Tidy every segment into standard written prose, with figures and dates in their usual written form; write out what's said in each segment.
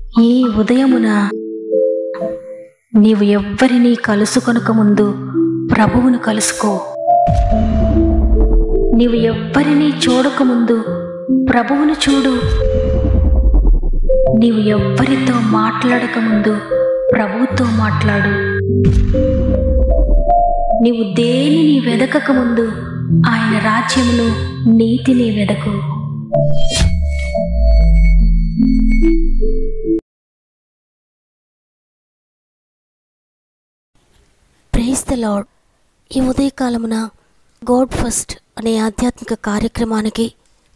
ఈ ఉదయమున నీవు ఎవ్వరినీ కలుసుకొనక ముందు ప్రభువును కలుసుకో. నీవు ఎవ్వరినీ చూడకముందు ప్రభువును చూడు. నీవు ఎవ్వరితో మాట్లాడకముందు ప్రభువుతో మాట్లాడు. నీవు దేనిని వెదకకముందు ఆయన రాజ్యమును, నీతిని వెదకు. Praise the lord. ఈ ఉదయకాలమున గాడ్ ఫస్ట్ అనే ఆధ్యాత్మిక కార్యక్రమానికి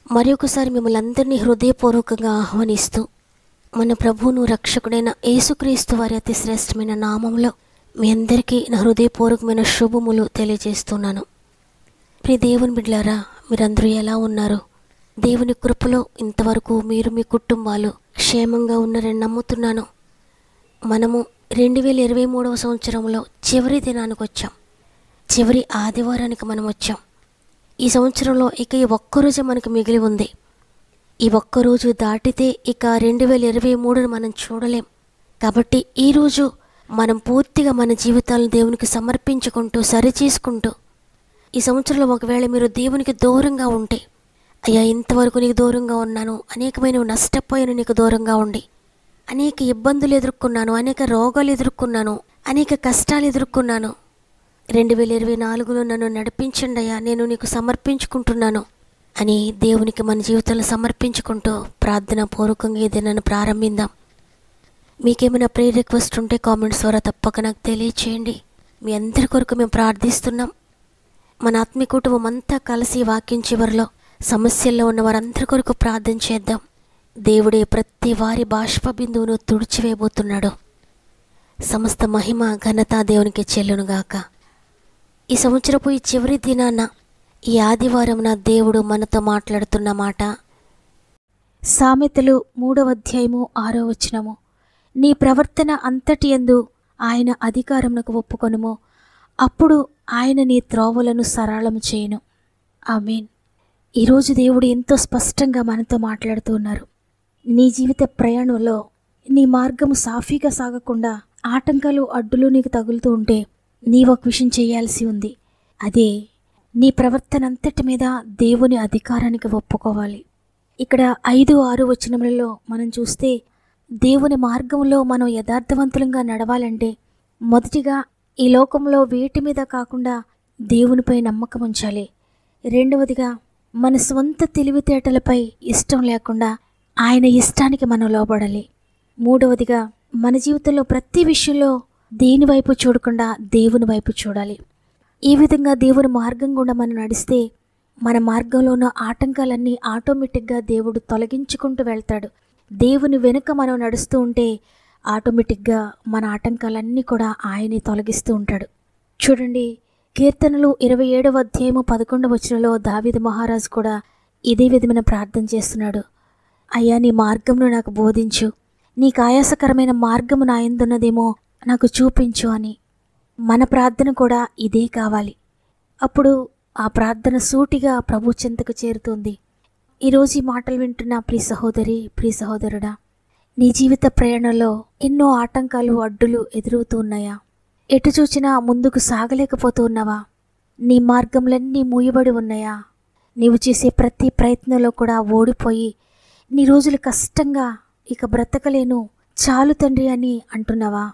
మరొకసారి మిమ్మల్ని అందరినీ హృదయపూర్వకంగా ఆహ్వానిస్తూ మన ప్రభువును రక్షకుడైన యేసుక్రీస్తు వారి అతి శ్రేష్టమైన నామంలో మీ అందరికీ నా హృదయపూర్వకమైన శుభములు తెలియజేస్తున్నాను. ప్రియ దేవుని బిడ్డలారా, మీరందరూ ఎలా ఉన్నారు? దేవుని కృపలో ఇంతవరకు మీరు మీ కుటుంబాలు క్షేమంగా ఉన్నారని నమ్ముతున్నాను. మనము 2023వ సంవత్సరంలో చివరి దినానికి వచ్చాం. చివరి ఆదివారానికి మనం వచ్చాం. ఈ సంవత్సరంలో ఇక ఈ ఒక్కరోజు మనకు మిగిలి ఉంది. ఈ ఒక్కరోజు దాటితే ఇక 2023ను మనం చూడలేం. కాబట్టి ఈరోజు మనం పూర్తిగా మన జీవితాలను దేవునికి సమర్పించుకుంటూ సరిచేసుకుంటూ, ఈ సంవత్సరంలో ఒకవేళ మీరు దేవునికి దూరంగా ఉంటే, అయ్యా ఇంతవరకు నీకు దూరంగా ఉన్నాను, అనేకమైన నష్టపోయాను, నీకు దూరంగా ఉండి అనేక ఇబ్బందులు ఎదుర్కొన్నాను, అనేక రోగాలు ఎదుర్కొన్నాను, అనేక కష్టాలు ఎదుర్కొన్నాను, 2024లో నన్ను నడిపించండి అయ్యా, నేను నీకు సమర్పించుకుంటున్నాను అని దేవునికి మన జీవితాలను సమర్పించుకుంటూ ప్రార్థన పూర్వకంగా ఈ దినాన్ని ప్రారంభిద్దాం. మీకేమైనా ప్రేయర్ రిక్వెస్ట్ ఉంటే కామెంట్స్ ద్వారా తప్పక నాకు తెలియచేయండి. మీ అందరి కొరకు మేము ప్రార్థిస్తున్నాం. మన ఆత్మీయ కుటుంబం అంతా కలిసి వాక్యం చివరిలో సమస్యల్లో ఉన్న వారందరి కొరకు ప్రార్థన చేద్దాం. దేవుడే ప్రతి వారి బాష్ప బిందువును తుడిచివేయబోతున్నాడు. సమస్త మహిమ ఘనత దేవునికి చెల్లునుగాక. ఈ సంవత్సరపు ఈ చివరి దినాన ఈ ఆదివారం దేవుడు మనతో మాట్లాడుతున్న మాట సామెతలు 3వ అధ్యాయము 6వ వచనము. నీ ప్రవర్తన అంతటి యందు ఆయన అధికారమునకు ఒప్పుకొనుము, అప్పుడు ఆయన నీ త్రోవలను సరళము చేయును. ఆమేన్. ఈరోజు దేవుడు ఎంతో స్పష్టంగా మనతో మాట్లాడుతూ ఉన్నారు. నీ జీవిత ప్రయాణంలో నీ మార్గము సాఫీగా సాగకుండా ఆటంకాలు అడ్డులు నీకు తగులుతూ ఉంటే నీవు ఒక విషయం చేయాల్సి ఉంది. అదే నీ ప్రవర్తన అంతటి మీద దేవుని అధికారానికి ఒప్పుకోవాలి. ఇక్కడ 5, 6 వచనములలో మనం చూస్తే దేవుని మార్గంలో మనం యథార్థవంతులంగా నడవాలంటే మొదటిగా ఈ లోకంలో వేటి మీద కాకుండా దేవునిపై నమ్మకం ఉంచాలి. రెండవదిగా మన స్వంత తెలివితేటలపై ఇష్టం లేకుండా ఆయన ఇష్టానికి మనం లోబడాలి. మూడవదిగా మన జీవితంలో ప్రతి విషయంలో దేని వైపు చూడకుండా దేవుని వైపు చూడాలి. ఈ విధంగా దేవుని మార్గం గుండా మనం నడిస్తే మన మార్గంలో ఉన్న ఆటంకాలన్నీ ఆటోమేటిక్గా దేవుడు తొలగించుకుంటూ వెళ్తాడు. దేవుని వెనుక మనం నడుస్తూ ఉంటే ఆటోమేటిక్గా మన ఆటంకాలన్నీ కూడా ఆయనే తొలగిస్తూ ఉంటాడు. చూడండి, కీర్తనలు 27వ అధ్యాయము 11వ వచనంలో దావీదు మహారాజు కూడా ఇదే విధమైన ప్రార్థన చేస్తున్నాడు. అయ్యా, నీ మార్గమును నాకు బోధించు, నీకు ఆయాసకరమైన మార్గము నా యందున్నదేమో నాకు చూపించు అని. మన ప్రార్థన కూడా ఇదే కావాలి. అప్పుడు ఆ ప్రార్థన సూటిగా ప్రభు చెంతకు చేరుతుంది. ఈరోజు ఈ మాటలు వింటున్న ప్రియ సహోదరి, ప్రియ సహోదరుడా, నీ జీవిత ప్రయాణంలో ఎన్నో ఆటంకాలు అడ్డులు ఎదురవుతూ ఉన్నాయా? ఎటు చూచినా ముందుకు సాగలేకపోతూ ఉన్నావా? నీ మార్గములన్నీ మూయబడి ఉన్నాయా? నీవు చేసే ప్రతి ప్రయత్నంలో కూడా ఓడిపోయి నీ రోజులు కష్టంగా ఇక బ్రతకలేను, చాలు తండ్రి అని అంటున్నావా?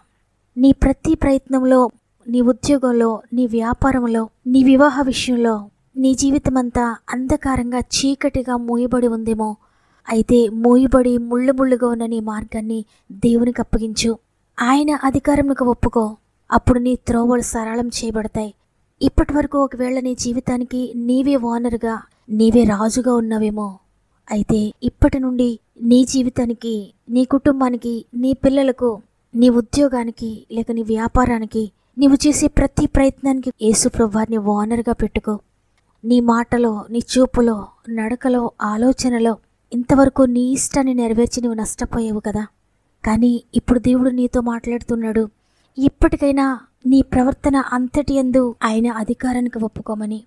నీ ప్రతి ప్రయత్నంలో, నీ ఉద్యోగంలో, నీ వ్యాపారంలో, నీ వివాహ విషయంలో నీ జీవితమంతా అంధకారంగా చీకటిగా మూయబడి ఉందేమో. అయితే మూయబడి ముళ్ళుగా ఉన్న నీ మార్గాన్ని దేవునికి అప్పగించు. ఆయన అధికారంకు ఒప్పుకో. అప్పుడు నీ త్రోవలు సరళం చేయబడతాయి. ఇప్పటి వరకు ఒకవేళ నీ జీవితానికి నీవే ఓనర్గా, నీవే రాజుగా ఉన్నావేమో. అయితే ఇప్పటి నుండి నీ జీవితానికి, నీ కుటుంబానికి, నీ పిల్లలకు, నీ ఉద్యోగానికి, లేక నీ వ్యాపారానికి, నీవు చేసే ప్రతి ప్రయత్నానికి యేసు ప్రభువారిని ఓనర్గా పెట్టుకో. నీ మాటలో, నీ చూపులో, నడకలో, ఆలోచనలో ఇంతవరకు నీ ఇష్టాన్ని నెరవేర్చి నువ్వు నష్టపోయావు కదా. కానీ ఇప్పుడు దేవుడు నీతో మాట్లాడుతున్నాడు. ఇప్పటికైనా నీ ప్రవర్తన అంతటి యందు ఆయన అధికారానికి ఒప్పుకోమని.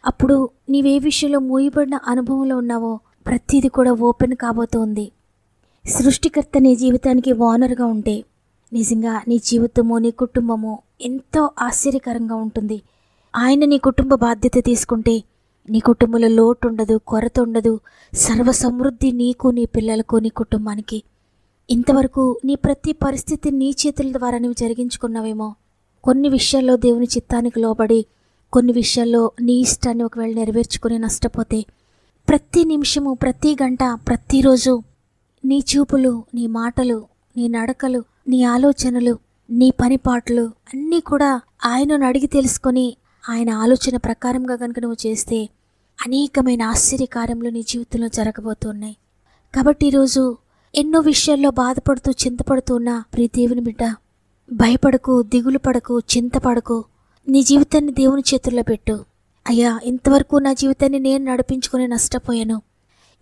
అప్పుడు నీవే విషయంలో మూయబడిన అనుభవంలో ఉన్నావో ప్రతిదీ కూడా ఓపెన్ కాబోతోంది. సృష్టికర్త నీ జీవితానికి ఓనర్గా ఉంటే నిజంగా నీ జీవితము, నీ కుటుంబము ఎంతో ఆశ్చర్యకరంగా ఉంటుంది. ఆయన నీ కుటుంబ బాధ్యత తీసుకుంటే నీ కుటుంబంలో లోటు ఉండదు, కొరత ఉండదు, సర్వ సమృద్ధి నీకు, నీ పిల్లలకు, నీ కుటుంబానికి. ఇంతవరకు నీ ప్రతి పరిస్థితి నీ చేతుల ద్వారా నువ్వు జరిగించుకున్నావేమో. కొన్ని విషయాల్లో దేవుని చిత్తానికి లోబడి, కొన్ని విషయాల్లో నీ ఇష్టాన్ని ఒకవేళ నెరవేర్చుకుని నష్టపోతే, ప్రతి నిమిషము, ప్రతి గంట, ప్రతిరోజు నీ చూపులు, నీ మాటలు, నీ నడకలు, నీ ఆలోచనలు, నీ పనిపాట్లు అన్నీ కూడా ఆయనను అడిగి తెలుసుకొని ఆయన ఆలోచన ప్రకారంగా కనుక నువ్వు చేస్తే అనేకమైన ఆశ్చర్యకార్యములు నీ జీవితంలో జరగబోతున్నాయి. కాబట్టి ఈరోజు ఎన్నో విషయాల్లో బాధపడుతూ, చింతపడుతూ ఉన్న ప్రియ దేవుని బిడ్డ, భయపడకు, దిగులు పడకు, చింతపడకు. నీ జీవితాన్ని దేవుని చేతుల్లో పెట్టు. అయ్యా, ఇంతవరకు నా జీవితాన్ని నేను నడిపించుకొని నష్టపోయాను.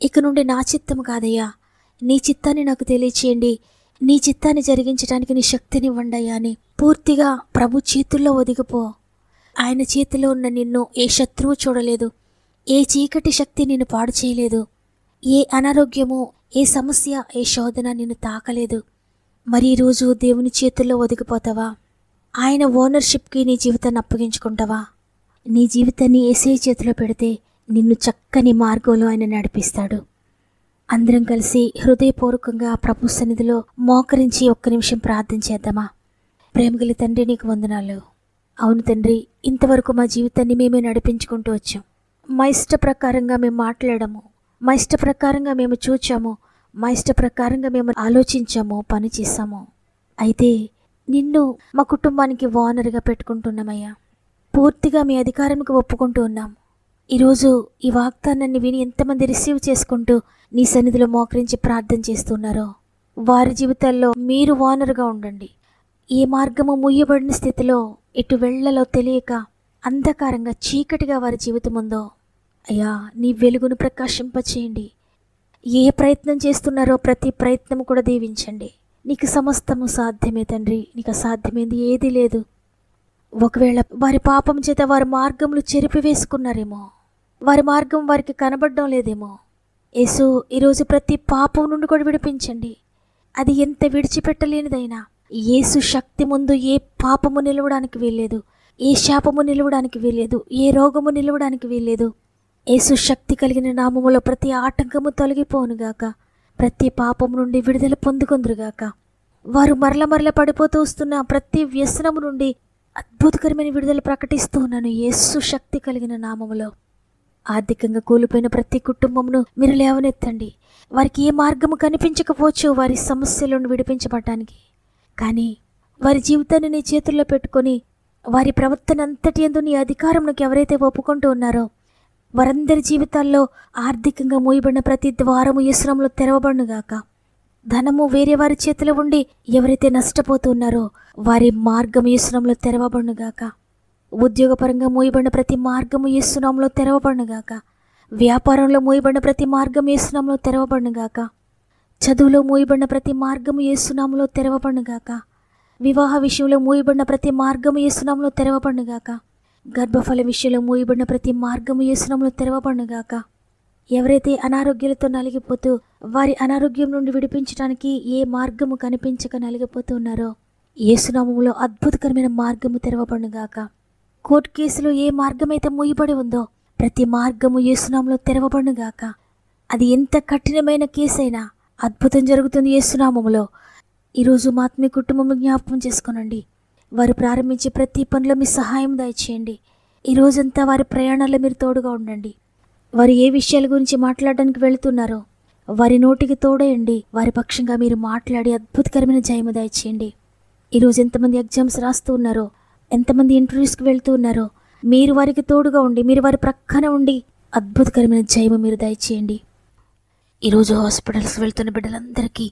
ఇక నుండి నా చిత్తం కాదయ్యా, నీ చిత్తాన్ని నాకు తెలియచేయండి, నీ చిత్తాన్ని జరిగించడానికి నీ శక్తినివ్వండి అయ్యా అని పూర్తిగా ప్రభు చేతుల్లో ఒదిగిపో. ఆయన చేతిలో ఉన్న నిన్ను ఏ శత్రువు చూడలేదు, ఏ చీకటి శక్తి నిన్ను పాడు చేయలేదు, ఏ అనారోగ్యము, ఏ సమస్య, ఏ శోధన నిన్ను తాకలేదు. మరి ఈరోజు దేవుని చేతుల్లో ఒదిగిపోతావా? ఆయన ఓనర్షిప్కి నీ జీవితాన్ని అప్పగించుకుంటావా? నీ జీవితాన్ని యేసయ్య చేతిలో పెడితే నిన్ను చక్కని మార్గంలో ఆయన నడిపిస్తాడు. అందరం కలిసి హృదయపూర్వకంగా ప్రభు సన్నిధిలో మోకరించి ఒక్క నిమిషం ప్రార్థన చేద్దామా? ప్రేమగల తండ్రి, నీకు వందనాలు. అవును తండ్రి, ఇంతవరకు మా జీవితాన్ని మేమే నడిపించుకుంటూ వచ్చాం. మా ఇష్ట ప్రకారంగా మేము మాట్లాడము, మా ఇష్ట ప్రకారంగా మేము చూచాము, మా ఇష్ట ప్రకారంగా మేము ఆలోచించాము, పని చేశాము. అయితే నిన్ను మా కుటుంబానికి ఓనర్గా పెట్టుకుంటున్నామయ్యా. పూర్తిగా మీ అధికారానికి ఒప్పుకుంటూ ఉన్నాం. ఈరోజు ఈ వాగ్దానాన్ని విని ఎంతమంది రిసీవ్ చేసుకుంటూ నీ సన్నిధిలో మోకరించి ప్రార్థన చేస్తున్నారో వారి జీవితాల్లో మీరు ఓనర్గా ఉండండి. ఏ మార్గము ముయ్యబడిన స్థితిలో ఎటు వెళ్ళలో తెలియక అంధకారంగా, చీకటిగా వారి జీవితం ఉందో అయ్యా, నీ వెలుగును ప్రకాశింపచేయండి. ఏ ప్రయత్నం చేస్తున్నారో ప్రతి ప్రయత్నం కూడా దీవించండి. నీకు సమస్తము సాధ్యమే తండ్రి, నీకు అసాధ్యమైంది ఏదీ లేదు. ఒకవేళ వారి పాపం చేత వారి మార్గములు చెరిపివేసుకున్నారేమో, వారి మార్గం వారికి కనబడడం లేదేమో. యేసు, ఈరోజు ప్రతి పాపం నుండి కూడా విడిపించండి. అది ఎంత విడిచిపెట్టలేనిదైనా యేసు శక్తి ముందు ఏ పాపము నిలవడానికి వీల్లేదు, ఏ శాపము నిలవడానికి వీల్లేదు, ఏ రోగము నిలవడానికి వీల్లేదు. యేసు శక్తి కలిగిన నామములో ప్రతి ఆటంకము తొలగిపోనుగాక, ప్రతి పాపము నుండి విడుదల పొందుకొందురుగాక. వారు మరల పడిపోతూ వస్తున్న ప్రతి వ్యసనము నుండి అద్భుతకరమైన విడుదల ప్రకటిస్తూ ఉన్నాను యేసు శక్తి కలిగిన నామములో. ఆర్థికంగా కూలిపోయిన ప్రతి కుటుంబమును మీరు లేవనెత్తండి. వారికి ఏ మార్గము కనిపించకపోవచ్చు వారి సమస్యల నుండి విడిపించబడటానికి, కానీ వారి జీవితాన్ని నీ చేతుల్లో పెట్టుకొని వారి ప్రవర్తన అంతటి యందు నీ అధికారంలోకి ఎవరైతే ఒప్పుకుంటూ ఉన్నారో వారందరి జీవితాల్లో ఆర్థికంగా మూయబడిన ప్రతి ద్వారము యేసునామములో తెరవబడునుగాక. ధనము వేరే వారి చేతిలో ఉండి ఎవరైతే నష్టపోతున్నారో వారి మార్గము యేసునామములో తెరవబడునుగాక. ఉద్యోగపరంగా మూయబడిన ప్రతి మార్గము యేసునామములో తెరవబడునుగాక. వ్యాపారంలో మూయబడిన ప్రతి మార్గము యేసునామములో తెరవబడునుగాక. చదువులో మూయబడిన ప్రతి మార్గము యేసునామములో తెరవబడునుగాక. వివాహ విషయంలో మూయబడిన ప్రతి మార్గము యేసునామములో తెరవబడునుగాక. గర్భఫల విషయంలో మూయబడిన ప్రతి మార్గము యేసునామములో తెరవబడునుగాక. ఎవరైతే అనారోగ్యాలతో నలిగిపోతూ వారి అనారోగ్యం నుండి విడిపించడానికి ఏ మార్గము కనిపించక నలిగిపోతూ ఉన్నారో యేసునామములో అద్భుతకరమైన మార్గము తెరవబడునుగాక. కోర్టు కేసులో ఏ మార్గమైతే మూయబడి ఉందో ప్రతి మార్గము యేసునామములో తెరవబడునుగాక. అది ఎంత కఠినమైన కేసైనా అద్భుతం జరుగుతుంది యేసునామములో. ఈరోజు మా ఆత్మీయ కుటుంబం జ్ఞాపకం చేసుకోనండి. వారు ప్రారంభించే ప్రతి పనిలో మీ సహాయం దయచేయండి. ఈ రోజంతా వారి ప్రయాణాల్లో మీరు తోడుగా ఉండండి. వారు ఏ విషయాల గురించి మాట్లాడడానికి వెళుతున్నారో వారి నోటికి తోడేయండి. వారి పక్షంగా మీరు మాట్లాడి అద్భుతకరమైన జయము దయచేయండి. ఈరోజు ఎంతమంది ఎగ్జామ్స్ రాస్తూ ఉన్నారో, ఎంతమంది ఇంటర్వ్యూస్కి వెళ్తూ ఉన్నారో మీరు వారికి తోడుగా ఉండి, మీరు వారి ప్రక్కన ఉండి అద్భుతకరమైన జయము మీరు దయచేయండి. ఈరోజు హాస్పిటల్స్ వెళ్తున్న బిడ్డలందరికీ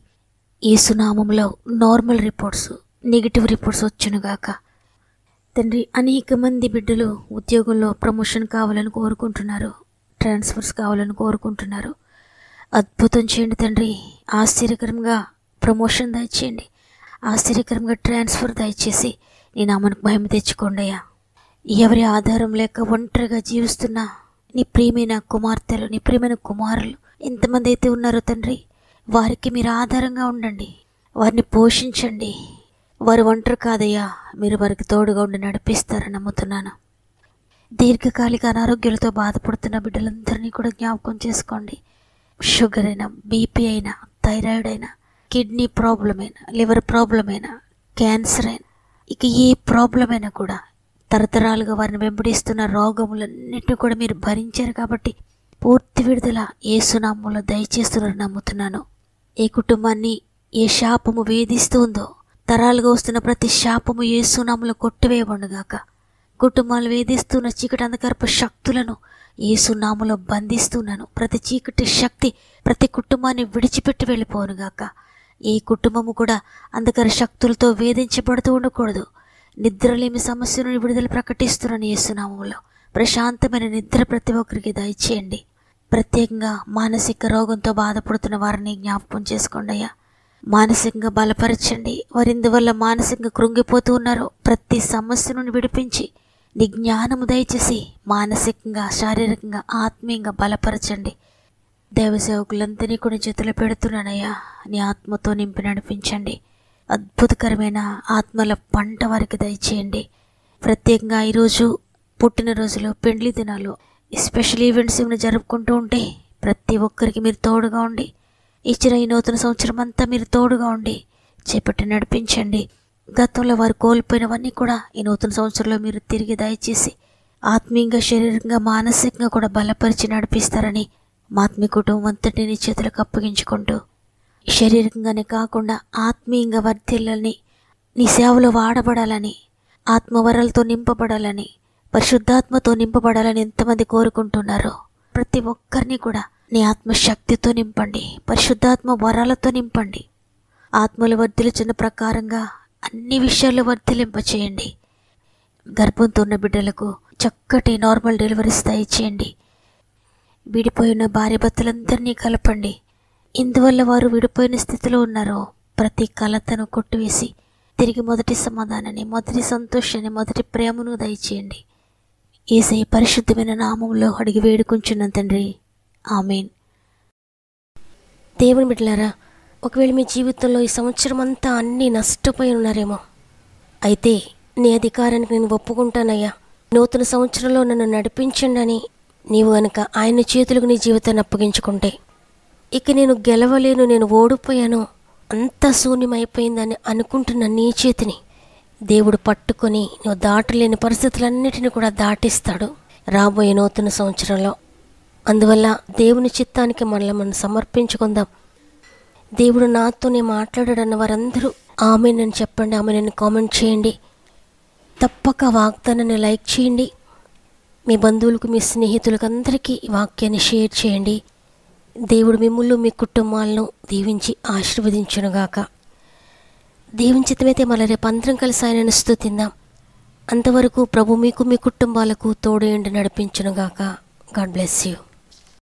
యేసునామములో నార్మల్ రిపోర్ట్స్, నెగిటివ్ రిపోర్ట్స్ వచ్చునుగాక. తండ్రి, అనేక మంది బిడ్డలు ఉద్యోగంలో ప్రమోషన్ కావాలని కోరుకుంటున్నారు, ట్రాన్స్ఫర్స్ కావాలని కోరుకుంటున్నారు. అద్భుతం చేయండి తండ్రి. ఆశ్చర్యకరంగా ప్రమోషన్ దయచేయండి, ఆశ్చర్యకరంగా ట్రాన్స్ఫర్ దయచేసి నీ నామానికి మహిమ తెచ్చుకోండి అయ్యా. ఎవరి ఆధారం లేక ఒంటరిగా జీవిస్తున్న నీ ప్రియమైన కుమార్తెలు, నీ ప్రియమైన కుమారులు ఎంతమంది అయితే ఉన్నారో తండ్రి, వారికి మీరు ఆధారంగా ఉండండి, వారిని పోషించండి. వారు ఒంటరి కాదయ్యా, మీరు వారికి తోడుగా ఉండి నడిపిస్తారని నమ్ముతున్నాను. దీర్ఘకాలిక అనారోగ్యాలతో బాధపడుతున్న బిడ్డలందరినీ కూడా జ్ఞాపకం చేసుకోండి. షుగర్ అయినా, బీపీ అయినా, థైరాయిడ్ అయినా, కిడ్నీ ప్రాబ్లం అయినా, లివర్ ప్రాబ్లం అయినా, క్యాన్సర్ అయినా, ఇక ఏ ప్రాబ్లం అయినా కూడా తరతరాలుగా వారిని వెంబడిస్తున్న రోగములన్నింటినీ కూడా మీరు భరించారు కాబట్టి పూర్తి విడుదల యేసు నామములో దయచేస్తున్నారని నమ్ముతున్నాను. ఏ కుటుంబాన్ని ఏ శాపము వేధిస్తూ ఉందో, తరాలుగా వస్తున్న ప్రతి శాపము యేసు నామములో కొట్టివేయబడుగాక. కుటుంబాలు వేధిస్తున్న చీకటి అంధకారపు శక్తులను యేసు నామములో బంధిస్తున్నాను. ప్రతి చీకటి శక్తి ప్రతి కుటుంబాన్ని విడిచిపెట్టి వెళ్ళిపోనుగాక. ఏ కుటుంబము కూడా అంధకార శక్తులతో వేధించబడుతూ ఉండకూడదు. నిద్రలేమి సమస్య నుండి విడుదల ప్రకటిస్తున్నాను యేసు నామములో. ప్రశాంతమైన నిద్ర ప్రతి ఒక్కరికి దయచేయండి. ప్రత్యేకంగా మానసిక రోగంతో బాధపడుతున్న వారిని జ్ఞాపకం చేసుకోండి అయ్యా. మానసికంగా బలపరచండి. వారి ఇందువల్ల మానసికంగా కృంగిపోతూ ఉన్నారో ప్రతి సమస్య నుండి విడిపించి నీ జ్ఞానము దయచేసి మానసికంగా, శారీరకంగా, ఆత్మీయంగా బలపరచండి. దైవసేవకులందరినీ కూడా చేతులు పెడుతున్నానయ్యా. నీ ఆత్మతో నింపి నడిపించండి. అద్భుతకరమైన ఆత్మల పంట వారికి దయచేయండి. ప్రత్యేకంగా ఈరోజు పుట్టినరోజులు, పెండ్లి దినాలు, స్పెషల్ ఈవెంట్స్ ఏమైనా జరుపుకుంటూ ఉంటే ప్రతి ఒక్కరికి మీరు తోడుగా ఉండి, ఇచ్చిన ఈ నూతన సంవత్సరం అంతా మీరు తోడుగా ఉండి చేపట్టి నడిపించండి. గతంలో వారు కోల్పోయినవన్నీ కూడా ఈ నూతన సంవత్సరంలో మీరు తిరిగి దయచేసి ఆత్మీయంగా, శారీరకంగా, మానసికంగా కూడా బలపరిచి నడిపిస్తారని మా ఆత్మీయ కుటుంబం అంతటిని నీ చేతులకు అప్పగించుకుంటూ, శారీరకంగానే కాకుండా ఆత్మీయంగా వర్ధిల్లాలని, నీ సేవలో వాడబడాలని, ఆత్మవరాలతో నింపబడాలని, పరిశుద్ధాత్మతో నింపబడాలని ఎంతమంది కోరుకుంటున్నారో ప్రతి ఒక్కరిని కూడా నీ ఆత్మశక్తితో నింపండి, పరిశుద్ధాత్మ వరాలతో నింపండి. ఆత్మలు వర్ధిల్చున్న ప్రకారంగా అన్ని విషయాల్లో వర్ధిలింపచేయండి. గర్భంతో ఉన్న బిడ్డలకు చక్కటి నార్మల్ డెలివరీస్ దయచేయండి. విడిపోయిన భార్య భర్తలందరినీ కలపండి. ఇందువల్ల వారు విడిపోయిన స్థితిలో ఉన్నారో ప్రతి కలతను కొట్టివేసి తిరిగి మొదటి సమాధానాన్ని, మొదటి సంతోషాన్ని, మొదటి ప్రేమను దయచేయండి. యేసయ్య పరిశుద్ధమైన నామములో అడిగి వేడుకుంటున్నాను తండ్రి, ఆమేన్. దేవుని బిడ్డలారా, ఒకవేళ మీ జీవితంలో ఈ సంవత్సరం అంతా అన్నీ నష్టపోయి ఉన్నారేమో, అయితే నీ అధికారానికి నేను ఒప్పుకుంటానయ్యా, నూతన సంవత్సరంలో నన్ను నడిపించండి అని నీవు గనుక ఆయన చేతులకు నీ జీవితాన్ని అప్పగించుకుంటే, ఇక నేను గెలవలేను, నేను ఓడిపోయాను, అంతా శూన్యమైపోయిందని అనుకుంటున్న నీ చేతిని దేవుడు పట్టుకొని నువ్వు దాటలేని పరిస్థితులన్నిటిని కూడా దాటిస్తాడు రాబోయే నూతన సంవత్సరంలో. అందువల్ల దేవుని చిత్తానికి మనల్ని మనం సమర్పించుకుందాం. దేవుడు నాతోనే మాట్లాడాడన్న వారందరూ ఆమేనని చెప్పండి, ఆమేనని కామెంట్ చేయండి. తప్పక వాగ్దానాన్ని లైక్ చేయండి. మీ బంధువులకు, మీ స్నేహితులకు అందరికీ ఈ వాక్యాన్ని షేర్ చేయండి. దేవుడు మిమ్ములను, మీ కుటుంబాలను దీవించి ఆశీర్వదించునుగాక. దేవుని చిత్తమైతే మళ్ళీ రేపు అందరం కలిసి ఆయనను స్తుతిద్దాం. అంతవరకు ప్రభు మీకు, మీ కుటుంబాలకు తోడేండి నడిపించునుగాక. God bless you.